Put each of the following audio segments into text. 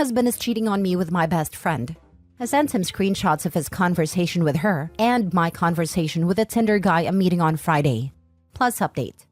husband is cheating on me with my best friend. I sent him screenshots of his conversation with her and my conversation with a Tinder guy I'm meeting on Friday. Plus update.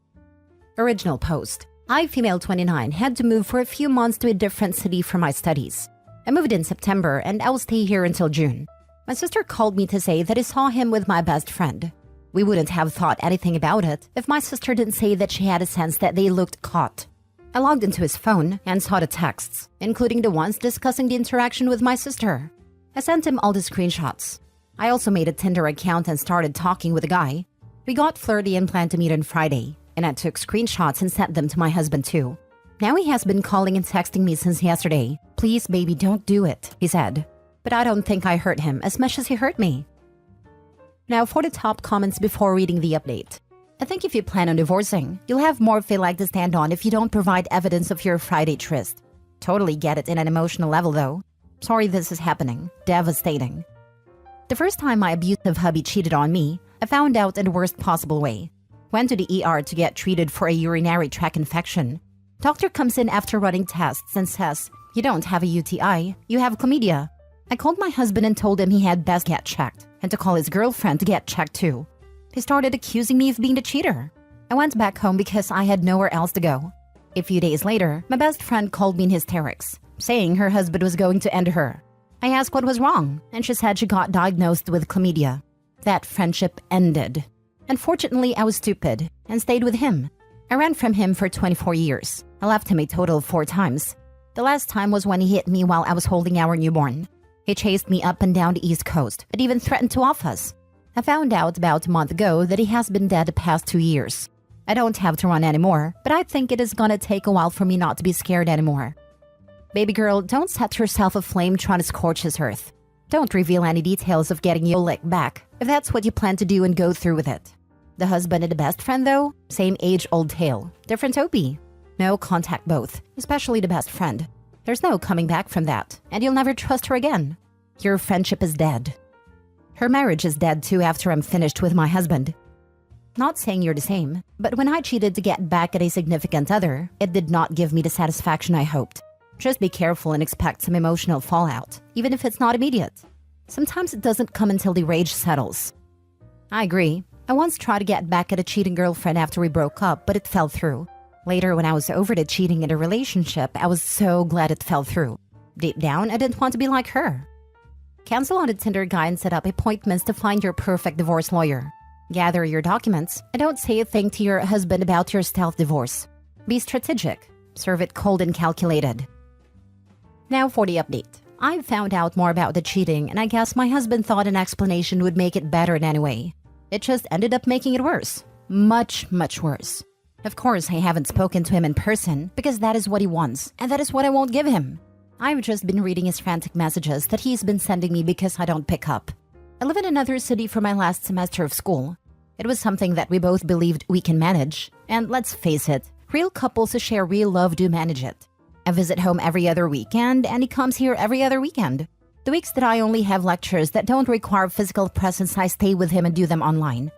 Original post. I, female 29, had to move for a few months to a different city for my studies. I moved in September and I'll stay here until June. My sister called me to say that I saw him with my best friend. We wouldn't have thought anything about it if my sister didn't say that she had a sense that they looked caught. I logged into his phone and saw the texts, including the ones discussing the interaction with my sister. I sent him all the screenshots. I also made a Tinder account and started talking with the guy. We got flirty and planned to meet on Friday, and I took screenshots and sent them to my husband too. Now he has been calling and texting me since yesterday. "Please, baby, don't do it," he said. But I don't think I hurt him as much as he hurt me. Now for the top comments before reading the update. I think if you plan on divorcing, you'll have more feel like to stand on if you don't provide evidence of your Friday tryst. Totally get it in an emotional level though. Sorry this is happening. Devastating. The first time my abusive hubby cheated on me, I found out in the worst possible way. Went to the ER to get treated for a urinary tract infection. Doctor comes in after running tests and says, "You don't have a UTI, you have chlamydia." I called my husband and told him he had best get checked, and to call his girlfriend to get checked too. He started accusing me of being the cheater. I went back home because I had nowhere else to go. A few days later, my best friend called me in hysterics, saying her husband was going to end her. I asked what was wrong, and she said she got diagnosed with chlamydia. That friendship ended. Unfortunately, I was stupid and stayed with him. I ran from him for 24 years. I left him a total of 4 times. The last time was when he hit me while I was holding our newborn. He chased me up and down the East Coast and even threatened to off us. I found out about a month ago that he has been dead the past 2 years. I don't have to run anymore, but I think it is gonna take a while for me not to be scared anymore. Baby girl, don't set yourself aflame trying to scorch his earth. Don't reveal any details of getting your lick back if that's what you plan to do and go through with it. The husband and the best friend though, same age-old tale, different OP. No, contact both, especially the best friend. There's no coming back from that, and you'll never trust her again. Your friendship is dead. Her marriage is dead too after I'm finished with my husband. Not saying you're the same, but when I cheated to get back at a significant other, it did not give me the satisfaction I hoped. Just be careful and expect some emotional fallout, even if it's not immediate. Sometimes it doesn't come until the rage settles. I agree. I once tried to get back at a cheating girlfriend after we broke up, but it fell through. Later, when I was over the cheating in a relationship, I was so glad it fell through. Deep down, I didn't want to be like her. Cancel on a Tinder guy and set up appointments to find your perfect divorce lawyer. Gather your documents and don't say a thing to your husband about your stealth divorce. Be strategic. Serve it cold and calculated. Now for the update. I found out more about the cheating and I guess my husband thought an explanation would make it better in any way. It just ended up making it worse. Much, much worse. Of course, I haven't spoken to him in person because that is what he wants and that is what I won't give him. I've just been reading his frantic messages that he's been sending me because I don't pick up. I live in another city for my last semester of school. It was something that we both believed we can manage. And let's face it, real couples who share real love do manage it. I visit home every other weekend and he comes here every other weekend. The weeks that I only have lectures that don't require physical presence, I stay with him and do them online.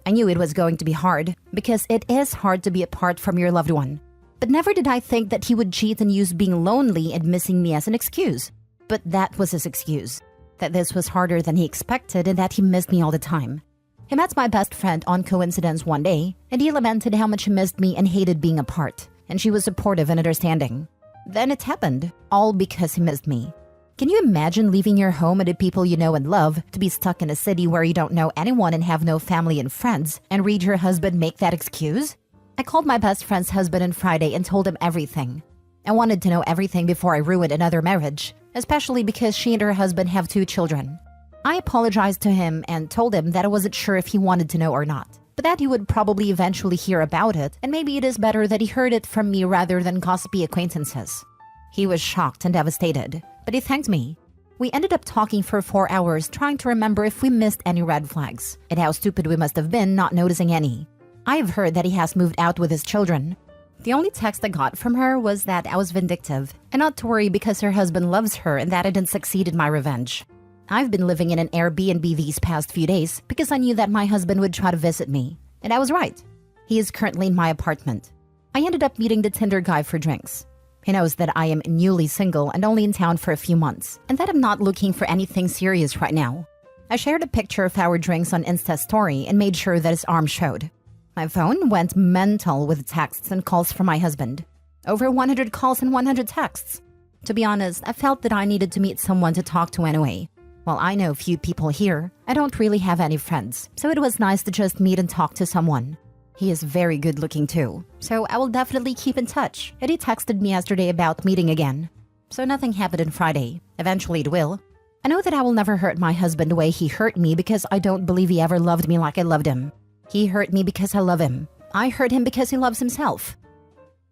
I knew it was going to be hard because it is hard to be apart from your loved one. But never did I think that he would cheat and use being lonely and missing me as an excuse. But that was his excuse. That this was harder than he expected and that he missed me all the time. He met my best friend on coincidence one day, and he lamented how much he missed me and hated being apart, and she was supportive and understanding. Then it happened, all because he missed me. Can you imagine leaving your home and the people you know and love to be stuck in a city where you don't know anyone and have no family and friends, and read your husband make that excuse? I called my best friend's husband on Friday and told him everything. I wanted to know everything before I ruined another marriage, especially because she and her husband have 2 children. I apologized to him and told him that I wasn't sure if he wanted to know or not, but that he would probably eventually hear about it, and maybe it is better that he heard it from me rather than gossipy acquaintances. He was shocked and devastated, but he thanked me. We ended up talking for 4 hours trying to remember if we missed any red flags, and how stupid we must have been not noticing any. I have heard that he has moved out with his children. The only text I got from her was that I was vindictive, and not to worry because her husband loves her and that I didn't succeed in my revenge. I've been living in an Airbnb these past few days because I knew that my husband would try to visit me, and I was right. He is currently in my apartment. I ended up meeting the Tinder guy for drinks. He knows that I am newly single and only in town for a few months, and that I'm not looking for anything serious right now. I shared a picture of our drinks on Insta story and made sure that his arm showed. My phone went mental with texts and calls from my husband. Over 100 calls and 100 texts. To be honest, I felt that I needed to meet someone to talk to anyway. While I know few people here, I don't really have any friends, so it was nice to just meet and talk to someone. He is very good looking too, so I will definitely keep in touch. And he texted me yesterday about meeting again. So nothing happened on Friday. Eventually it will. I know that I will never hurt my husband the way he hurt me because I don't believe he ever loved me like I loved him. He hurt me because I love him. I hurt him because he loves himself.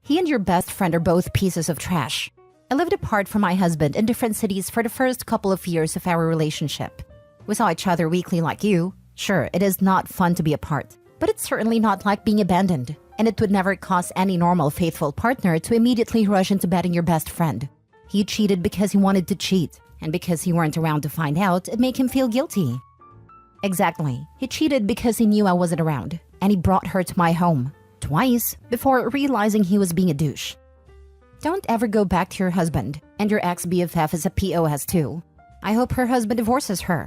He and your best friend are both pieces of trash. I lived apart from my husband in different cities for the first couple of years of our relationship. We saw each other weekly like you. Sure, it is not fun to be apart. But it's certainly not like being abandoned, and it would never cause any normal faithful partner to immediately rush into betting your best friend. He cheated because he wanted to cheat, and because you weren't around to find out, it made him feel guilty. Exactly. He cheated because he knew I wasn't around, and he brought her to my home, twice, before realizing he was being a douche. Don't ever go back to your husband, and your ex-BFF is a POS too. I hope her husband divorces her.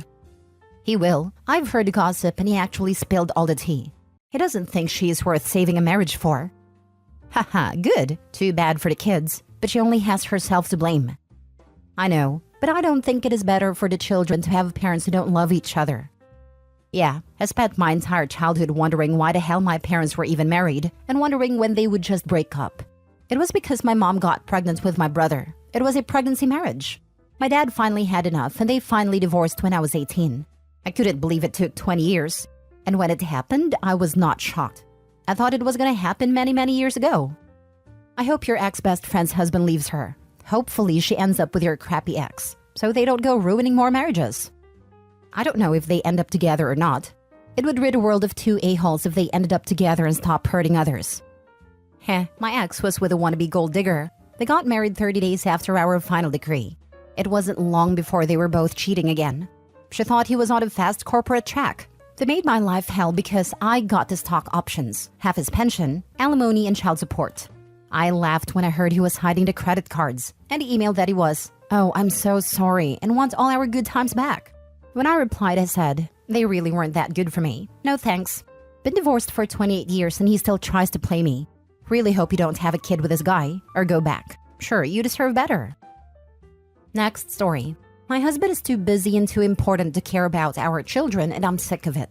He will. I've heard gossip, and he actually spilled all the tea. He doesn't think she is worth saving a marriage for. Haha, good. Too bad for the kids, but she only has herself to blame. I know, but I don't think it is better for the children to have parents who don't love each other. Yeah, I spent my entire childhood wondering why the hell my parents were even married, and wondering when they would just break up. It was because my mom got pregnant with my brother. It was a pregnancy marriage. My dad finally had enough, and they finally divorced when I was 18. I couldn't believe it took 20 years. And when it happened, I was not shocked. I thought it was gonna happen many years ago. I hope your ex-best friend's husband leaves her. Hopefully she ends up with your crappy ex, so they don't go ruining more marriages. I don't know if they end up together or not. It would rid the world of two a-holes if they ended up together and stopped hurting others. My ex was with a wannabe gold digger. They got married 30 days after our final decree. It wasn't long before they were both cheating again. She thought he was on a fast corporate track. They made my life hell because I got the stock options, half his pension, alimony, and child support. I laughed when I heard he was hiding the credit cards, and he emailed that he was, "Oh, I'm so sorry, and want all our good times back." When I replied, I said, "They really weren't that good for me. No thanks. Been divorced for 28 years and he still tries to play me. Really hope you don't have a kid with this guy, or go back. Sure, you deserve better." Next story. My husband is too busy and too important to care about our children, and I'm sick of it.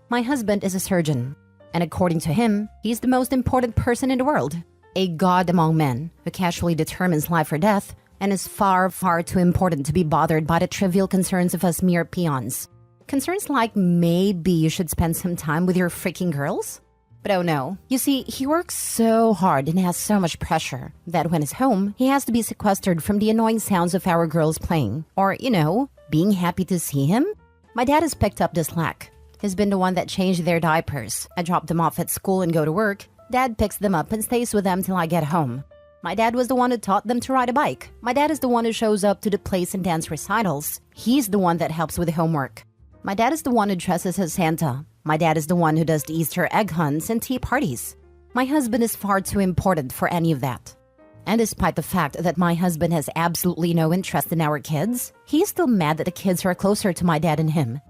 My husband is a surgeon, and according to him, he's the most important person in the world. A god among men who casually determines life or death, and is far too important to be bothered by the trivial concerns of us mere peons. Concerns like maybe you should spend some time with your freaking girls? But oh no, you see, he works so hard and has so much pressure that when he's home, he has to be sequestered from the annoying sounds of our girls playing. Or, being happy to see him. My dad has picked up the slack. He's been the one that changed their diapers. I drop them off at school and go to work. Dad picks them up and stays with them till I get home. My dad was the one who taught them to ride a bike. My dad is the one who shows up to the plays and dance recitals. He's the one that helps with the homework. My dad is the one who dresses as Santa. My dad is the one who does the Easter egg hunts and tea parties. My husband is far too important for any of that. And despite the fact that my husband has absolutely no interest in our kids, he's still mad that the kids are closer to my dad and him.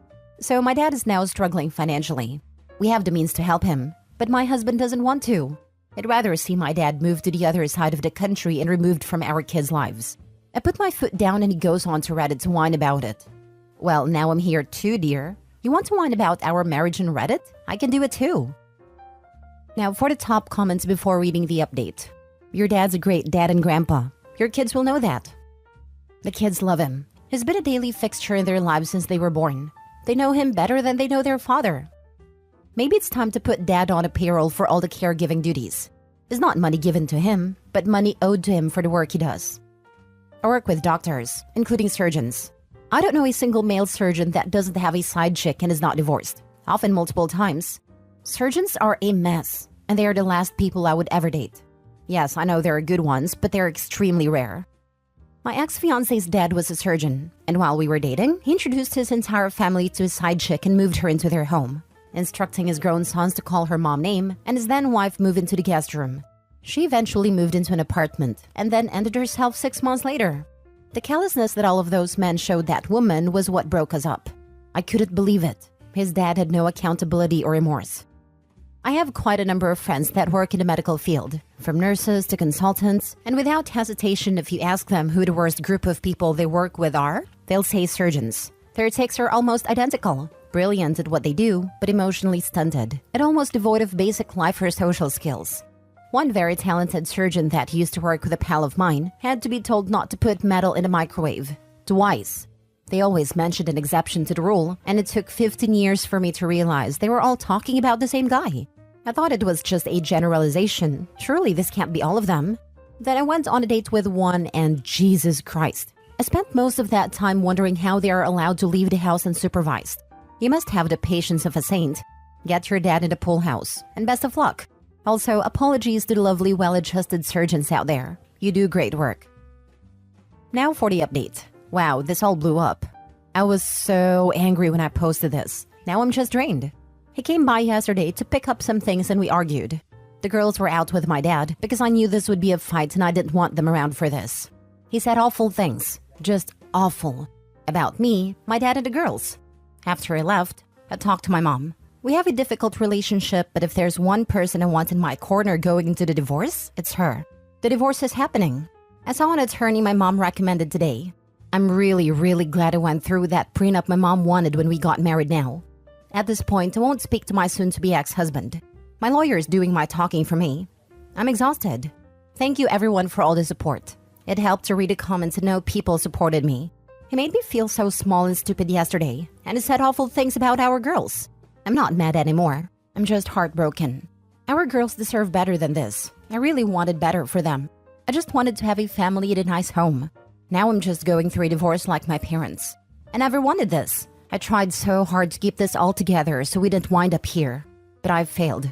So my dad is now struggling financially. We have the means to help him, but my husband doesn't want to. I'd rather see my dad move to the other side of the country and removed from our kids' lives. I put my foot down and he goes on to Reddit to whine about it. Well, now I'm here too, dear. You want to whine about our marriage on Reddit? I can do it too. Now for the top comments before reading the update. Your dad's a great dad and grandpa. Your kids will know that. The kids love him. He's been a daily fixture in their lives since they were born. They know him better than they know their father. Maybe it's time to put dad on a payroll for all the caregiving duties. It's not money given to him, but money owed to him for the work he does. I work with doctors, including surgeons. I don't know a single male surgeon that doesn't have a side chick and is not divorced, often multiple times. Surgeons are a mess, and they are the last people I would ever date. Yes, I know there are good ones, but they're extremely rare. My ex-fiance's dad was a surgeon, and while we were dating, he introduced his entire family to his side chick and moved her into their home, instructing his grown sons to call her mom name and his then wife move into the guest room. She eventually moved into an apartment and then ended herself 6 months later. The callousness that all of those men showed that woman was what broke us up. I couldn't believe it. His dad had no accountability or remorse. I have quite a number of friends that work in the medical field, from nurses to consultants, and without hesitation, if you ask them who the worst group of people they work with are, they'll say surgeons. Their takes are almost identical. Brilliant at what they do, but emotionally stunted, and almost devoid of basic life or social skills. One very talented surgeon that used to work with a pal of mine had to be told not to put metal in a microwave. Twice. They always mentioned an exception to the rule, and it took 15 years for me to realize they were all talking about the same guy. I thought it was just a generalization. Surely this can't be all of them. Then I went on a date with one, and Jesus Christ. I spent most of that time wondering how they are allowed to leave the house unsupervised. You must have the patience of a saint. Get your dad in the pool house, and best of luck. Also, apologies to the lovely well-adjusted surgeons out there. You do great work. Now for the update. Wow, this all blew up. I was so angry when I posted this. Now I'm just drained. He came by yesterday to pick up some things and we argued. The girls were out with my dad because I knew this would be a fight and I didn't want them around for this. He said awful things, just awful, about me, my dad, and the girls. After I left, I talked to my mom. We have a difficult relationship, but if there's one person I want in my corner going into the divorce, it's her. The divorce is happening. I saw an attorney my mom recommended today. I'm really glad I went through that prenup my mom wanted when we got married now. At this point, I won't speak to my soon-to-be ex-husband. My lawyer is doing my talking for me. I'm exhausted. Thank you everyone for all the support. It helped to read the comments and know people supported me. He made me feel so small and stupid yesterday, and he said awful things about our girls. I'm not mad anymore. I'm just heartbroken. Our girls deserve better than this. I really wanted better for them. I just wanted to have a family and a nice home. Now I'm just going through a divorce like my parents. I never wanted this. I tried so hard to keep this all together so we didn't wind up here. But I've failed.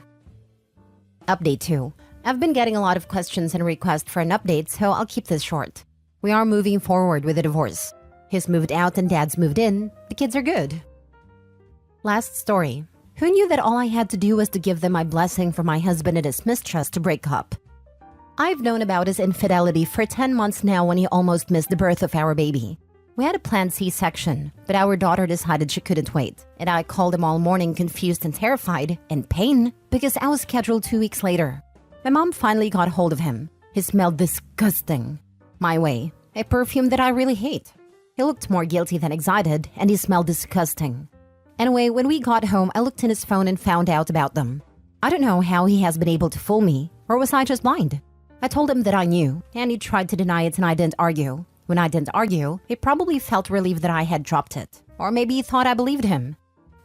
Update 2. I've been getting a lot of questions and requests for an update, so I'll keep this short. We are moving forward with the divorce. He's moved out and dad's moved in. The kids are good. Last story. Who knew that all I had to do was to give them my blessing for my husband and his mistrust to break up? I've known about his infidelity for 10 months now when he almost missed the birth of our baby. We had a planned C-section, but our daughter decided she couldn't wait, and I called him all morning confused and terrified, in pain, because I was scheduled 2 weeks later. My mom finally got hold of him. He smelled disgusting. My way, a perfume that I really hate. He looked more guilty than excited, and he smelled disgusting. Anyway, when we got home, I looked in his phone and found out about them. I don't know how he has been able to fool me, or was I just blind? I told him that I knew, and he tried to deny it and I didn't argue. When I didn't argue, he probably felt relieved that I had dropped it. Or maybe he thought I believed him.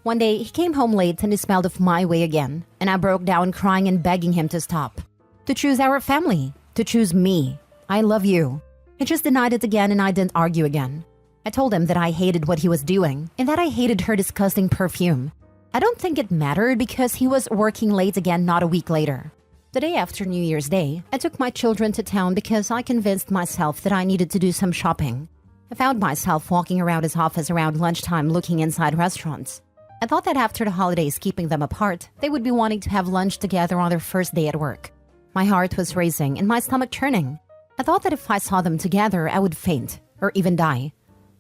One day, he came home late and he smelled of my way again, and I broke down crying and begging him to stop. To choose our family. To choose me. I love you. He just denied it again and I didn't argue again. I told him that I hated what he was doing and that I hated her disgusting perfume. I don't think it mattered because he was working late again not a week later. The day after New Year's Day, I took my children to town because I convinced myself that I needed to do some shopping. I found myself walking around his office around lunchtime looking inside restaurants. I thought that after the holidays keeping them apart, they would be wanting to have lunch together on their first day at work. My heart was racing and my stomach churning. I thought that if I saw them together, I would faint or even die.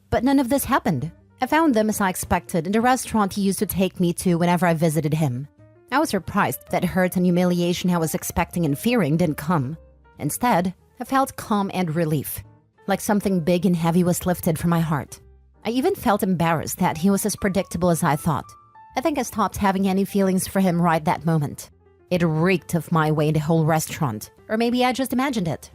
But none of this happened. I found them as I expected in the restaurant he used to take me to whenever I visited him. I was surprised that hurt and humiliation I was expecting and fearing didn't come. Instead, I felt calm and relief, like something big and heavy was lifted from my heart. I even felt embarrassed that he was as predictable as I thought. I think I stopped having any feelings for him right that moment. It reeked of my way in the whole restaurant, or maybe I just imagined it.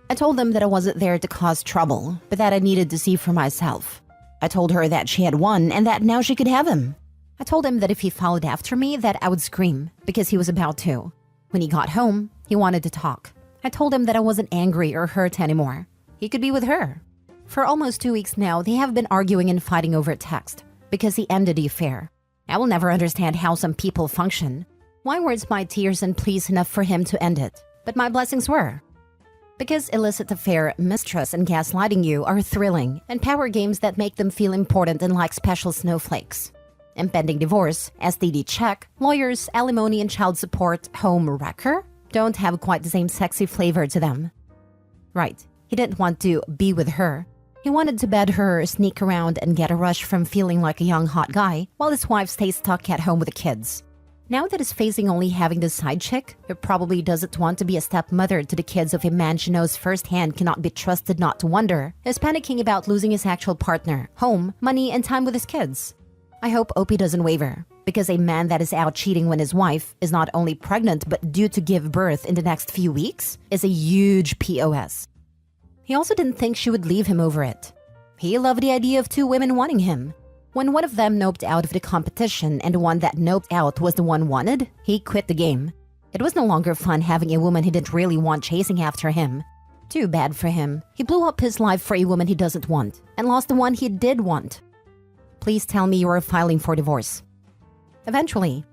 I told them that I wasn't there to cause trouble, but that I needed to see for myself. I told her that she had won and that now she could have him. I told him that if he followed after me, that I would scream, because he was about to. When he got home, he wanted to talk. I told him that I wasn't angry or hurt anymore. He could be with her. For almost 2 weeks now, they have been arguing and fighting over text, because he ended the affair. I will never understand how some people function. Why weren't my tears and pleas enough for him to end it? But my blessings were. Because illicit affair, mistrust, and gaslighting you are thrilling, and power games that make them feel important and like special snowflakes. Impending divorce, STD check, lawyers, alimony and child support, home wrecker? don't have quite the same sexy flavor to them. Right, he didn't want to be with her. He wanted to bed her, sneak around, and get a rush from feeling like a young hot guy while his wife stays stuck at home with the kids. Now that he's facing only having this side chick, he probably doesn't want to be a stepmother to the kids of a man she knows firsthand cannot be trusted not to wonder, is panicking about losing his actual partner, home, money, and time with his kids. I hope Opie doesn't waver, because a man that is out cheating when his wife is not only pregnant but due to give birth in the next few weeks is a huge POS. He also didn't think she would leave him over it. He loved the idea of two women wanting him. When one of them noped out of the competition and the one that noped out was the one wanted, he quit the game. It was no longer fun having a woman he didn't really want chasing after him. Too bad for him. He blew up his life for a woman he doesn't want and lost the one he did want. Please tell me you are filing for divorce. Eventually,